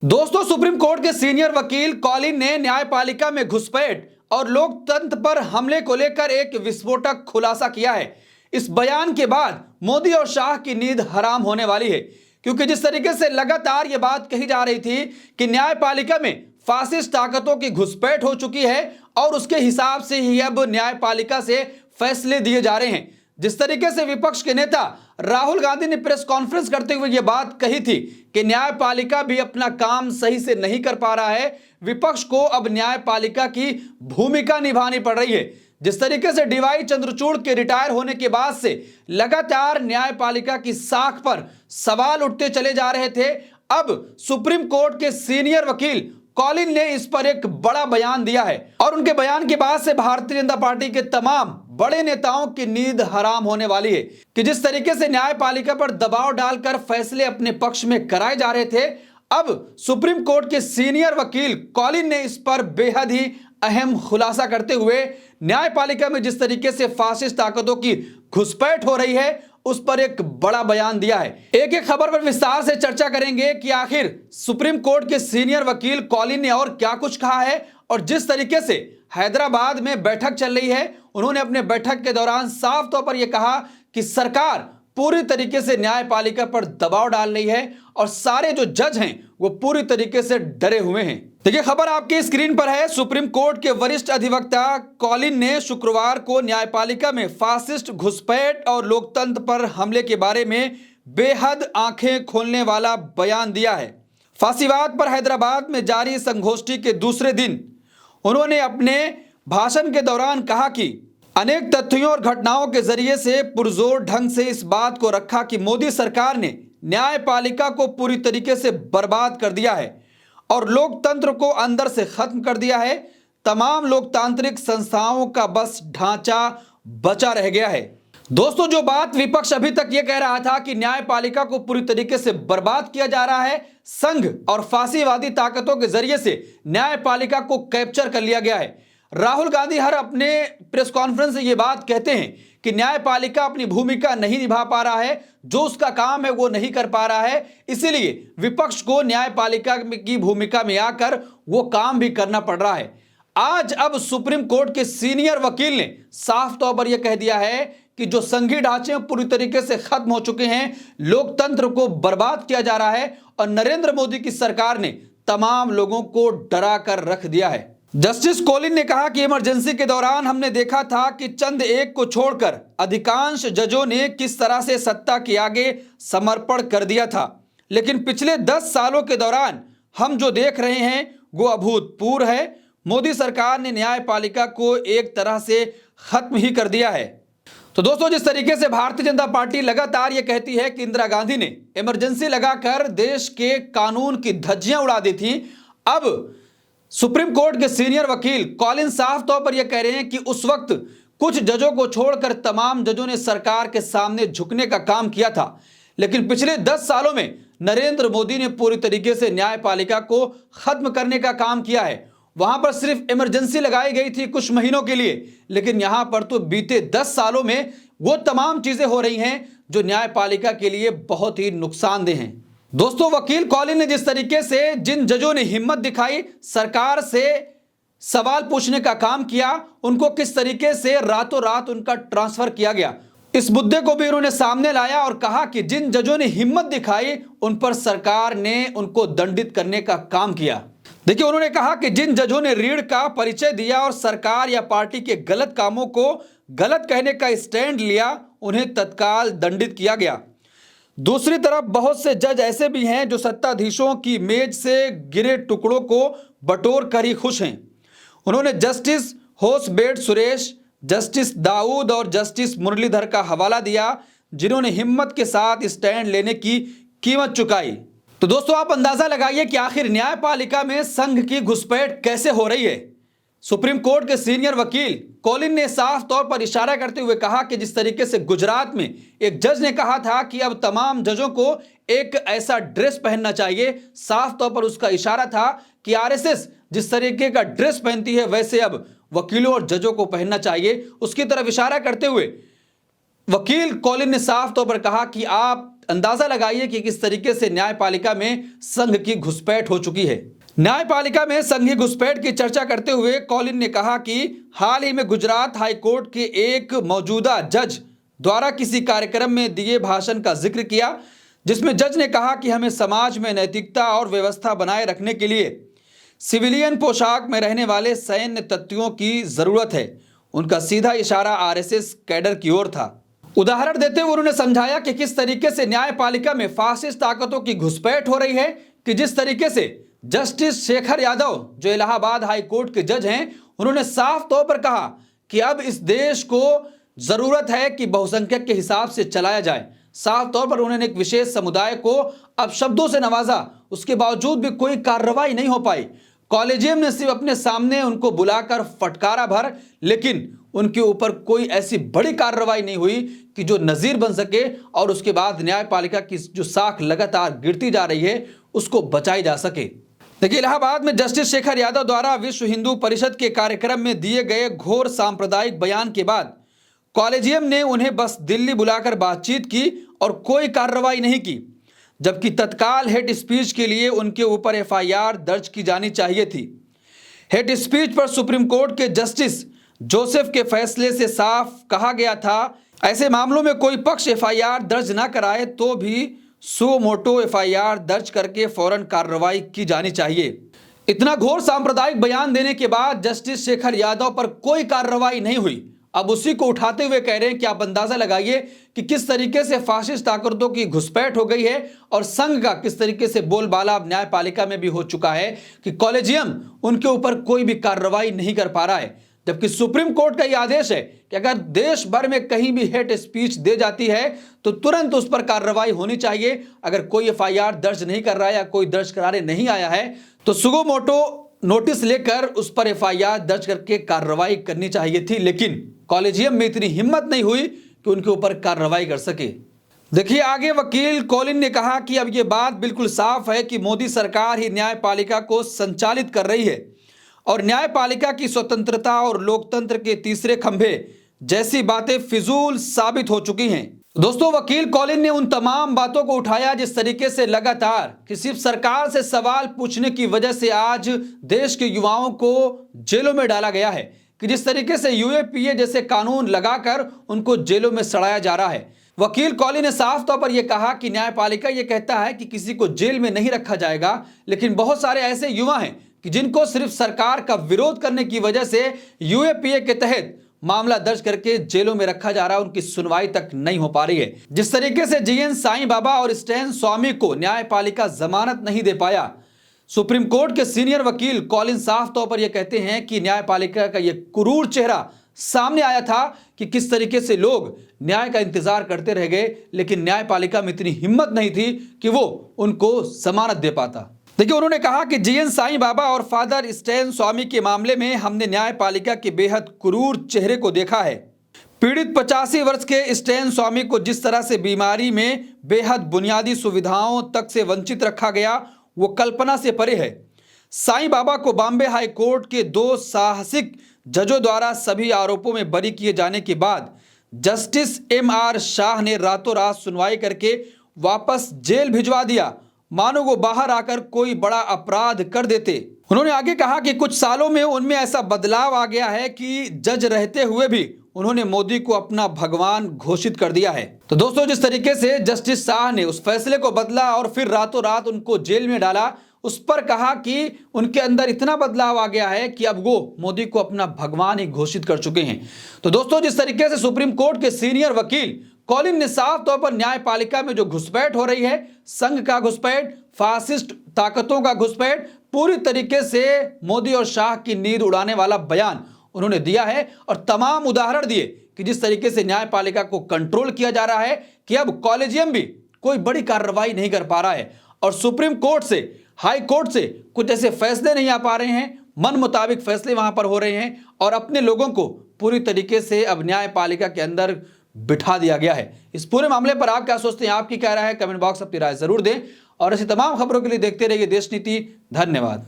दोस्तों, supreme court के senior वकील कॉलिन ने न्यायपालिका में घुसपैठ और लोकतंत्र पर हमले को लेकर एक विस्फोटक खुलासा किया है। इस बयान के बाद मोदी और शाह की नींद हराम होने वाली है, क्योंकि जिस तरीके से लगातार यह बात कही जा रही थी कि न्यायपालिका में फासिस्ट ताकतों की घुसपैठ हो चुकी है और उसके हिसाब से ही अब न्यायपालिका से फैसले दिए जा रहे हैं। जिस तरीके से विपक्ष के नेता राहुल गांधी ने प्रेस कॉन्फ्रेंस करते हुए यह बात कही थी कि न्यायपालिका भी अपना काम सही से नहीं कर पा रहा है, विपक्ष को अब न्यायपालिका की भूमिका निभानी पड़ रही है। जिस तरीके से डीवाई चंद्रचूड़ के रिटायर होने के बाद से लगातार न्यायपालिका की साख पर सवाल उठते चले जा रहे थे, अब सुप्रीम कोर्ट के सीनियर वकील कॉलिन ने इस पर एक बड़ा बयान दिया है और उनके बयान के बाद से भारतीय जनता पार्टी के तमाम बड़े नेताओं की नींद हराम होने वाली है कि जिस तरीके से न्यायपालिका पर दबाव डालकर फैसले अपने पक्ष में कराए जा रहे थे, अब सुप्रीम कोर्ट के सीनियर वकील कॉलिन ने इस पर बेहद ही अहम खुलासा करते हुए न्यायपालिका में जिस तरीके से फासिस्ट ताकतों की घुसपैठ हो रही है उस पर एक बड़ा बयान दिया है। एक एक खबर पर विस्तार से चर्चा करेंगे कि आखिर सुप्रीम कोर्ट के सीनियर वकील कॉलिन ने और क्या कुछ कहा है और जिस तरीके से हैदराबाद में बैठक चल रही है, उन्होंने अपने बैठक के दौरान साफ तौर पर यह कहा कि सरकार पूरी तरीके से न्यायपालिका पर दबाव डाल रही है और सारे जो जज हैं वो पूरी तरीके से डरे हुए हैं। देखिए, खबर आपकी स्क्रीन पर है। सुप्रीम कोर्ट के वरिष्ठ अधिवक्ता कॉलिन ने शुक्रवार को न्यायपालिका में फासिस्ट घुसपैठ और लोकतंत्र पर हमले के बारे में बेहद आंखें खोलने वाला बयान दिया है। फांसीवाद पर हैदराबाद में जारी संगोष्ठी के दूसरे दिन उन्होंने अपने भाषण के दौरान कहा कि अनेक तथ्यों और घटनाओं के जरिए से पुरजोर ढंग से इस बात को रखा कि मोदी सरकार ने न्यायपालिका को पूरी तरीके से बर्बाद कर दिया है और लोकतंत्र को अंदर से खत्म कर दिया है। तमाम लोकतांत्रिक संस्थाओं का बस ढांचा बचा रह गया है। दोस्तों, जो बात विपक्ष अभी तक यह कह रहा था कि न्यायपालिका को पूरी तरीके से बर्बाद किया जा रहा है, संघ और फांसीवादी ताकतों के जरिए से न्यायपालिका को कैप्चर कर लिया गया है। राहुल गांधी हर अपने प्रेस कॉन्फ्रेंस में यह बात कहते हैं कि न्यायपालिका अपनी भूमिका नहीं निभा पा रहा है, जो उसका काम है वो नहीं कर पा रहा है, इसीलिए विपक्ष को न्यायपालिका की भूमिका में आकर वो काम भी करना पड़ रहा है। आज अब सुप्रीम कोर्ट के सीनियर वकील ने साफ तौर पर यह कह दिया है कि जो संघीय ढांचे पूरी तरीके से खत्म हो चुके हैं, लोकतंत्र को बर्बाद किया जा रहा है और नरेंद्र मोदी की सरकार ने तमाम लोगों को डरा कर रख दिया है। जस्टिस कॉलिन ने कहा कि इमरजेंसी के दौरान हमने देखा था कि चंद एक को छोड़कर अधिकांश जजों ने किस तरह से सत्ता के आगे समर्पण कर दिया था, लेकिन पिछले 10 सालों के दौरान हम जो देख रहे हैं वो अभूतपूर्व है। मोदी सरकार ने न्यायपालिका को एक तरह से खत्म ही कर दिया है। तो दोस्तों, जिस तरीके से भारतीय जनता पार्टी लगातार ये कहती है कि इंदिरा गांधी ने इमरजेंसी लगाकर देश के कानून की धज्जियां उड़ा दी थी, अब सुप्रीम कोर्ट के सीनियर वकील कॉलिन साफ तौर पर यह कह रहे हैं कि उस वक्त कुछ जजों को छोड़कर तमाम जजों ने सरकार के सामने झुकने का काम किया था, लेकिन पिछले 10 सालों में नरेंद्र मोदी ने पूरी तरीके से न्यायपालिका को खत्म करने का काम किया है। वहां पर सिर्फ इमरजेंसी लगाई गई थी कुछ महीनों के लिए, लेकिन यहां पर तो बीते 10 सालों में वो तमाम चीजें हो रही हैं जो न्यायपालिका के लिए बहुत ही नुकसानदेह हैं। दोस्तों, वकील कॉलिन ने जिस तरीके से जिन जजों ने हिम्मत दिखाई सरकार से सवाल पूछने का काम किया, उनको किस तरीके से रातों रात उनका ट्रांसफर किया गया, इस मुद्दे को भी उन्होंने सामने लाया और कहा कि जिन जजों ने हिम्मत दिखाई उन पर सरकार ने उनको दंडित करने का काम किया। देखिए, उन्होंने कहा कि जिन जजों ने रीढ़ का परिचय दिया और सरकार या पार्टी के गलत कामों को गलत कहने का स्टैंड लिया, उन्हें तत्काल दंडित किया गया। दूसरी तरफ बहुत से जज ऐसे भी हैं जो सत्ताधीशों की मेज से गिरे टुकड़ों को बटोर कर ही खुश हैं। उन्होंने जस्टिस होसबेट सुरेश, जस्टिस दाऊद और जस्टिस मुरलीधर का हवाला दिया, जिन्होंने हिम्मत के साथ स्टैंड लेने की कीमत चुकाई। तो दोस्तों, आप अंदाजा लगाइए कि आखिर न्यायपालिका में संघ की घुसपैठ कैसे हो रही है। सुप्रीम कोर्ट के सीनियर वकील कॉलिन ने साफ तौर पर इशारा करते हुए कहा कि जिस तरीके से गुजरात में एक जज ने कहा था कि अब तमाम जजों को एक ऐसा ड्रेस पहनना चाहिए, साफ तौर पर उसका इशारा था कि आरएसएस जिस तरीके का ड्रेस पहनती है वैसे अब वकीलों और जजों को पहनना चाहिए। उसकी तरफ इशारा करते हुए वकील कॉलिन ने साफ तौर पर कहा कि आप अंदाजा लगाइए कि किस तरीके से न्यायपालिका में संघ की घुसपैठ हो चुकी है। न्यायपालिका में संघीय घुसपैठ की चर्चा करते हुए कॉलिन ने कहा कि हाल ही में गुजरात हाईकोर्ट के एक मौजूदा जज द्वारा किसी कार्यक्रम में दिए भाषण का जिक्र किया, जिसमें जज ने कहा कि हमें समाज में नैतिकता और व्यवस्था बनाए रखने के लिए सिविलियन पोशाक में रहने वाले सैन्य तत्वों की जरूरत है। उनका सीधा इशारा आरएसएस कैडर की ओर था। उदाहरण देते हुए उन्होंने समझाया कि किस तरीके से न्यायपालिका में फासिस्ट ताकतों की घुसपैठ हो रही है, कि जिस तरीके से जस्टिस शेखर यादव जो इलाहाबाद हाई कोर्ट के जज हैं, उन्होंने साफ तौर पर कहा कि अब इस देश को जरूरत है कि बहुसंख्यक के हिसाब से चलाया जाए। साफ तौर पर उन्होंने एक विशेष समुदाय को अब शब्दों से नवाजा, उसके बावजूद भी कोई कार्रवाई नहीं हो पाई। कॉलेजियम ने सिर्फ अपने सामने उनको बुलाकर फटकारा भर, लेकिन उनके ऊपर कोई ऐसी बड़ी कार्रवाई नहीं हुई कि जो नजीर बन सके और उसके बाद न्यायपालिका की जो साख लगातार गिरती जा रही है उसको बचाई जा सके। देखिए, इलाहाबाद में जस्टिस शेखर यादव द्वारा विश्व हिंदू परिषद के कार्यक्रम में दिए गए घोर सांप्रदायिक बयान के बाद कॉलेजियम ने उन्हें बस दिल्ली बुलाकर बातचीत की और कोई कार्रवाई नहीं की, जबकि तत्काल हेट स्पीच के लिए उनके ऊपर एफआईआर दर्ज की जानी चाहिए थी। हेट स्पीच पर सुप्रीम कोर्ट के जस्टिस जोसेफ के फैसले से साफ कहा गया था, ऐसे मामलों में कोई पक्ष एफआईआर दर्ज ना कराए तो भी सो मोटो एफआईआर दर्ज करके फौरन कार्रवाई की जानी चाहिए। इतना घोर सांप्रदायिक बयान देने के बाद जस्टिस शेखर यादव पर कोई कार्रवाई नहीं हुई। अब उसी को उठाते हुए कह रहे हैं कि आप अंदाजा लगाइए कि किस तरीके से फासिस्ट ताकतों की घुसपैठ हो गई है और संघ का किस तरीके से बोलबाला अब न्यायपालिका में भी हो चुका है कि कॉलेजियम उनके ऊपर कोई भी कार्रवाई नहीं कर पा रहा है, जबकि सुप्रीम कोर्ट का यह आदेश है कि अगर देश भर में कहीं भी हेट स्पीच दे जाती है तो तुरंत उस पर कार्रवाई होनी चाहिए। अगर कोई एफआईआर दर्ज नहीं कर रहा है या कोई दर्ज कराने नहीं आया है तो सुगो मोटो नोटिस लेकर उस पर एफआईआर दर्ज करके कार्रवाई करनी चाहिए थी, लेकिन कॉलेजियम में इतनी हिम्मत नहीं हुई कि उनके ऊपर कार्रवाई कर सके। देखिए, आगे वकील कॉलिन ने कहा कि अब यह बात बिल्कुल साफ है कि मोदी सरकार ही न्यायपालिका को संचालित कर रही है और न्यायपालिका की स्वतंत्रता और लोकतंत्र के तीसरे खंभे जैसी बातें फिजूल साबित हो चुकी हैं। दोस्तों, वकील कॉलिन ने उन तमाम बातों को उठाया जिस तरीके से लगातार कि सिर्फ सरकार से सवाल पूछने की वजह से आज देश के युवाओं को जेलों में डाला गया है, कि जिस तरीके से यूएपीए जैसे कानून लगाकर उनको जेलों में सड़ाया जा रहा है। वकील कॉलिन ने साफ तौर पर यह कहा कि न्यायपालिका यह कहता है कि किसी को जेल में नहीं रखा जाएगा, लेकिन बहुत सारे ऐसे युवा हैं कि जिनको सिर्फ सरकार का विरोध करने की वजह से यूएपीए के तहत मामला दर्ज करके जेलों में रखा जा रहा है, उनकी सुनवाई तक नहीं हो पा रही है। जिस तरीके से जीएन साईं बाबा और स्टैन स्वामी को न्यायपालिका जमानत नहीं दे पाया, सुप्रीम कोर्ट के सीनियर वकील कॉलिन साफ तौर पर यह कहते हैं कि न्यायपालिका का यह क्रूर चेहरा सामने आया था कि किस तरीके से लोग न्याय का इंतजार करते रह गए, लेकिन न्यायपालिका में इतनी हिम्मत नहीं थी कि वो उनको जमानत दे पाता। देखिए, उन्होंने कहा कि जीएन साईं बाबा और फादर स्टैन स्वामी के मामले में हमने न्यायपालिका के बेहद क्रूर चेहरे को देखा है। पीड़ित 85 वर्ष के स्टैन स्वामी को जिस तरह से बीमारी में बेहद बुनियादी सुविधाओं तक से वंचित रखा गया वो कल्पना से परे है। साईं बाबा को बॉम्बे हाई कोर्ट के 2 साहसिक जजों द्वारा सभी आरोपों में बरी किए जाने के बाद जस्टिस एमआर शाह ने रातों रात सुनवाई करके वापस जेल भिजवा दिया, मानो वो बाहर आकर कोई बड़ा अपराध कर देते। उन्होंने आगे कहा कि कुछ सालों में उनमें ऐसा बदलाव आ गया है कि जज रहते हुए भी उन्होंने मोदी को अपना भगवान घोषित कर दिया है। तो दोस्तों, जिस तरीके से जस्टिस शाह ने उस फैसले को बदला और फिर रातों रात उनको जेल में डाला, उस पर कहा कि उनके अंदर इतना बदलाव आ गया है कि अब वो मोदी को अपना भगवान ही घोषित कर चुके हैं। तो दोस्तों, जिस तरीके से सुप्रीम कोर्ट के सीनियर वकील कॉलिन ने साफ तौर पर न्यायपालिका में जो घुसपैठ हो रही है, संघ का घुसपैठ, फासिस्ट ताकतों का घुसपैठ, पूरी तरीके से मोदी और शाह की नींद उड़ाने वाला बयान उन्होंने दिया है और तमाम उदाहरण दिए कि जिस तरीके से न्यायपालिका को कंट्रोल किया जा रहा है कि अब कॉलेजियम भी कोई बड़ी कार्रवाई नहीं कर पा रहा है और सुप्रीम कोर्ट से, हाई कोर्ट से कुछ ऐसे फैसले नहीं आ पा रहे हैं, मन मुताबिक फैसले वहां पर हो रहे हैं और अपने लोगों को पूरी तरीके से अब न्यायपालिका के अंदर बिठा दिया गया है। इस पूरे मामले पर आप क्या सोचते हैं, आपकी क्या राय है, कमेंट बॉक्स अपनी राय जरूर दें और ऐसी तमाम खबरों के लिए देखते रहिए देश नीति। धन्यवाद।